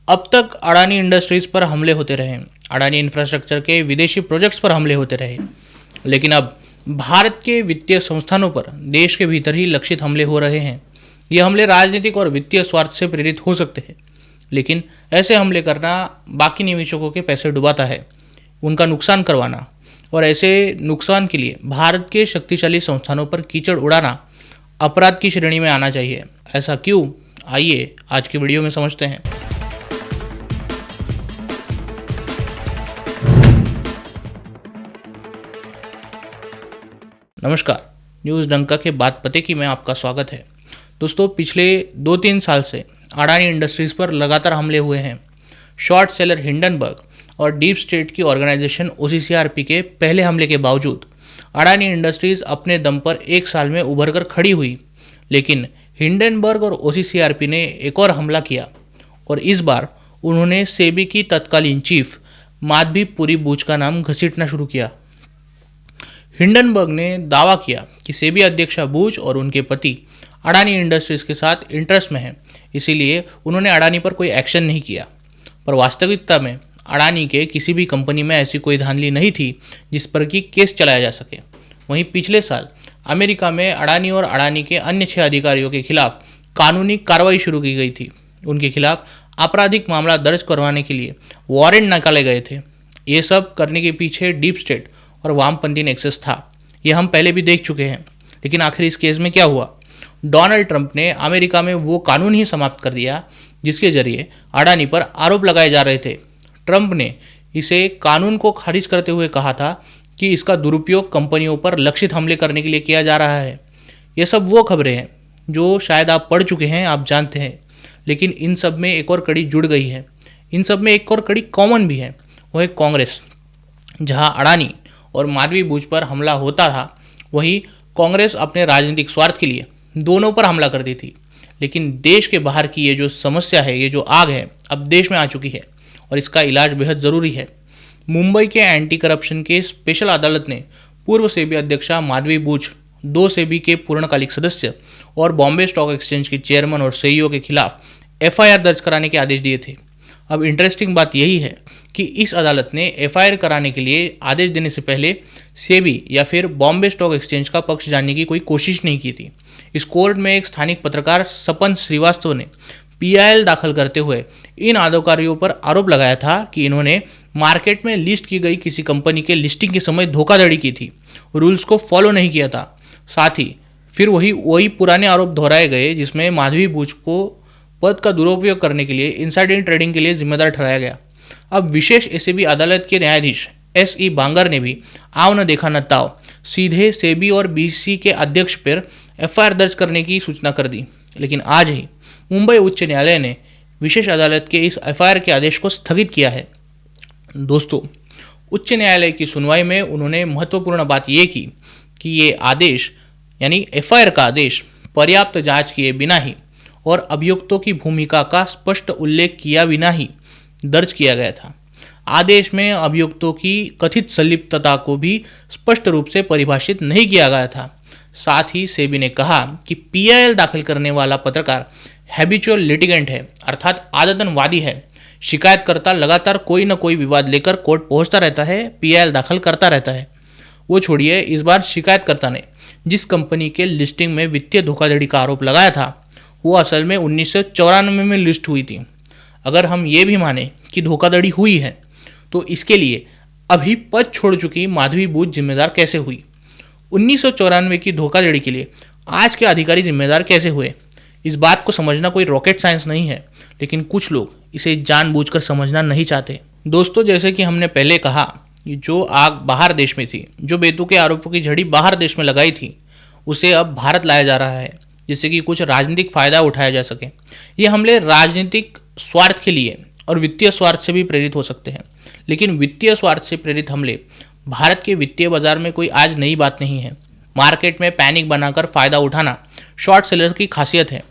अब तक अडानी इंडस्ट्रीज पर हमले होते रहे, अडानी इंफ्रास्ट्रक्चर के विदेशी प्रोजेक्ट्स पर हमले होते रहे, लेकिन अब भारत के वित्तीय संस्थानों पर देश के भीतर ही लक्षित हमले हो रहे हैं। ये हमले राजनीतिक और वित्तीय स्वार्थ से प्रेरित हो सकते हैं, लेकिन ऐसे हमले करना बाकी निवेशकों के पैसे डुबाता है, उनका नुकसान करवाना और ऐसे नुकसान के लिए भारत के शक्तिशाली संस्थानों पर कीचड़ उड़ाना अपराध की श्रेणी में आना चाहिए। ऐसा क्यों? आइए आज की वीडियो में समझते हैं। नमस्कार, न्यूज़ डंका के बात पते की में आपका स्वागत है। दोस्तों, पिछले 2-3 साल से अडानी इंडस्ट्रीज़ पर लगातार हमले हुए हैं। शॉर्ट सेलर हिंडनबर्ग और डीप स्टेट की ऑर्गेनाइजेशन OCCRP के पहले हमले के बावजूद अडानी इंडस्ट्रीज़ अपने दम पर एक साल में उभर कर खड़ी हुई, लेकिन हिंडनबर्ग और OCCRP ने एक और हमला किया और इस बार उन्होंने सेबी की तत्कालीन चीफ माधवी पुरी बूच का नाम घसीटना शुरू किया। हिंडनबर्ग ने दावा किया कि सेबी अध्यक्षा बूच और उनके पति अडानी इंडस्ट्रीज़ के साथ इंटरेस्ट में हैं, इसीलिए उन्होंने अडानी पर कोई एक्शन नहीं किया। पर वास्तविकता में अडानी के किसी भी कंपनी में ऐसी कोई धांधली नहीं थी जिस पर कि केस चलाया जा सके। वहीं पिछले साल अमेरिका में अडानी और अडानी के अन्य 6 अधिकारियों के खिलाफ कानूनी कार्रवाई शुरू की गई थी। उनके खिलाफ आपराधिक मामला दर्ज करवाने के लिए वारंट निकाले गए थे। ये सब करने के पीछे डीप स्टेट और वामपंथी नेक्सस था। ये हम पहले भी देख चुके हैं, लेकिन आखिर इस केस में क्या हुआ? डोनाल्ड ट्रंप ने अमेरिका में वो कानून ही समाप्त कर दिया जिसके जरिए अडानी पर आरोप लगाए जा रहे थे। ट्रंप ने इसे कानून को खारिज करते हुए कहा था कि इसका दुरुपयोग कंपनियों पर लक्षित हमले करने के लिए किया जा रहा है। ये सब वो खबरें हैं जो शायद आप पढ़ चुके हैं, आप जानते हैं, लेकिन इन सब में एक और कड़ी जुड़ गई है। इन सब में एक और कड़ी कॉमन भी है, वो है कांग्रेस। जहां अडानी और माधवी बूच पर हमला होता था, वहीं कांग्रेस अपने राजनीतिक स्वार्थ के लिए दोनों पर हमला करती थी। लेकिन देश के बाहर की ये जो समस्या है, ये जो आग है, अब देश में आ चुकी है और इसका इलाज बेहद ज़रूरी है। मुंबई के एंटी करप्शन के स्पेशल अदालत ने पूर्व सेबी अध्यक्षा माधवी बूच, 2 सेबी के पूर्णकालिक सदस्य और बॉम्बे स्टॉक एक्सचेंज के चेयरमैन और CEO के खिलाफ FIR दर्ज कराने के आदेश दिए थे। अब इंटरेस्टिंग बात यही है कि इस अदालत ने FIR कराने के लिए आदेश देने से पहले सेबी या फिर बॉम्बे स्टॉक एक्सचेंज का पक्ष जानने की कोई कोशिश नहीं की थी। इस कोर्ट में एक स्थानिक पत्रकार सपन श्रीवास्तव ने PIL दाखिल करते हुए इन अधिकारियों पर आरोप लगाया था कि इन्होंने मार्केट में लिस्ट की गई किसी कंपनी के लिस्टिंग के समय धोखाधड़ी की थी, रूल्स को फॉलो नहीं किया था। साथ ही फिर वही पुराने आरोप दोहराए गए जिसमें माधवी बूच को पद का दुरुपयोग करने के लिए इनसाइडर ट्रेडिंग के लिए जिम्मेदार ठहराया गया। अब विशेष SEBी अदालत के न्यायाधीश SE बांगर ने भी आव न देखा न ताव सीधे सेबी और BC के अध्यक्ष पर FIR दर्ज करने की सूचना कर दी। लेकिन आज ही मुंबई उच्च न्यायालय ने विशेष अदालत के इस FIR के आदेश को स्थगित किया है। दोस्तों, उच्च न्यायालय की सुनवाई में उन्होंने महत्वपूर्ण बात ये की कि ये आदेश यानी FIR का आदेश पर्याप्त जांच किए बिना ही और अभियुक्तों की भूमिका का स्पष्ट उल्लेख किया बिना ही दर्ज किया गया था। आदेश में अभियुक्तों की कथित संलिप्तता को भी स्पष्ट रूप से परिभाषित नहीं किया गया था। साथ ही सेबी ने कहा कि PIL दाखिल करने वाला पत्रकार हैबिचुअल लिटिगेंट है, अर्थात आदतन वादी है। शिकायतकर्ता लगातार कोई न कोई विवाद लेकर कोर्ट पहुंचता रहता है, PIL दाखिल करता रहता है। वो छोड़िए, इस बार शिकायतकर्ता ने जिस कंपनी के लिस्टिंग में वित्तीय धोखाधड़ी का आरोप लगाया था, वो असल में 1994 में लिस्ट हुई थी। अगर हम ये भी माने कि धोखाधड़ी हुई है, तो इसके लिए अभी पद छोड़ चुकी माधवी बूच जिम्मेदार कैसे हुई? 1994 की धोखाधड़ी के लिए आज के अधिकारी जिम्मेदार कैसे हुए? इस बात को समझना कोई रॉकेट साइंस नहीं है, लेकिन कुछ लोग इसे जानबूझकर समझना नहीं चाहते। दोस्तों, जैसे कि हमने पहले कहा कि जो आग बाहर देश में थी, जो बेतुके आरोपों की झड़ी बाहर देश में लगाई थी, उसे अब भारत लाया जा रहा है जिससे कि कुछ राजनीतिक फायदा उठाया जा सके। ये हमले राजनीतिक स्वार्थ के लिए और वित्तीय स्वार्थ से भी प्रेरित हो सकते हैं, लेकिन वित्तीय स्वार्थ से प्रेरित हमले भारत के वित्तीय बाजार में कोई आज नई बात नहीं है। मार्केट में पैनिक बनाकर फ़ायदा उठाना शॉर्ट सेलर की खासियत है,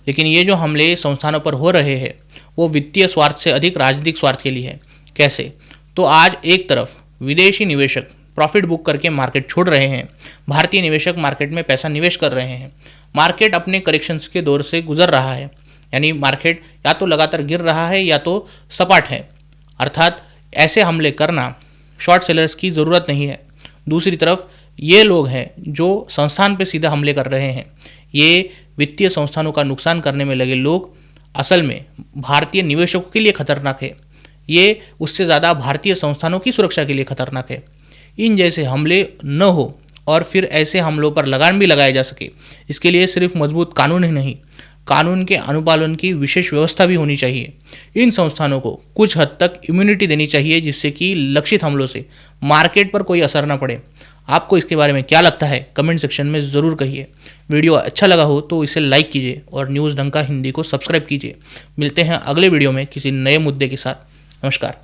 लेकिन ये जो हमले संस्थानों पर हो रहे हैं वो वित्तीय स्वार्थ से अधिक राजनीतिक स्वार्थ के लिए है। कैसे? तो आज एक तरफ विदेशी निवेशक प्रॉफिट बुक करके मार्केट छोड़ रहे हैं, भारतीय निवेशक मार्केट में पैसा निवेश कर रहे हैं, मार्केट अपने करेक्शंस के दौर से गुजर रहा है। यानी मार्केट या तो लगातार गिर रहा है या तो सपाट है, अर्थात ऐसे हमले करना शॉर्ट सेलर्स की ज़रूरत नहीं है। दूसरी तरफ ये लोग हैं जो संस्थान पे सीधा हमले कर रहे हैं, ये वित्तीय संस्थानों का नुकसान करने में लगे लोग असल में भारतीय निवेशकों के लिए खतरनाक है, ये उससे ज़्यादा भारतीय संस्थानों की सुरक्षा के लिए खतरनाक है। इन जैसे हमले न हो और फिर ऐसे हमलों पर लगाम भी लगाया जा सके, इसके लिए सिर्फ मजबूत कानून ही नहीं, कानून के अनुपालन की विशेष व्यवस्था भी होनी चाहिए। इन संस्थानों को कुछ हद तक इम्यूनिटी देनी चाहिए जिससे कि लक्षित हमलों से मार्केट पर कोई असर ना पड़े। आपको इसके बारे में क्या लगता है कमेंट सेक्शन में ज़रूर कहिए। वीडियो अच्छा लगा हो तो इसे लाइक कीजिए और न्यूज़ डंका हिंदी को सब्सक्राइब कीजिए। मिलते हैं अगले वीडियो में किसी नए मुद्दे के साथ। नमस्कार।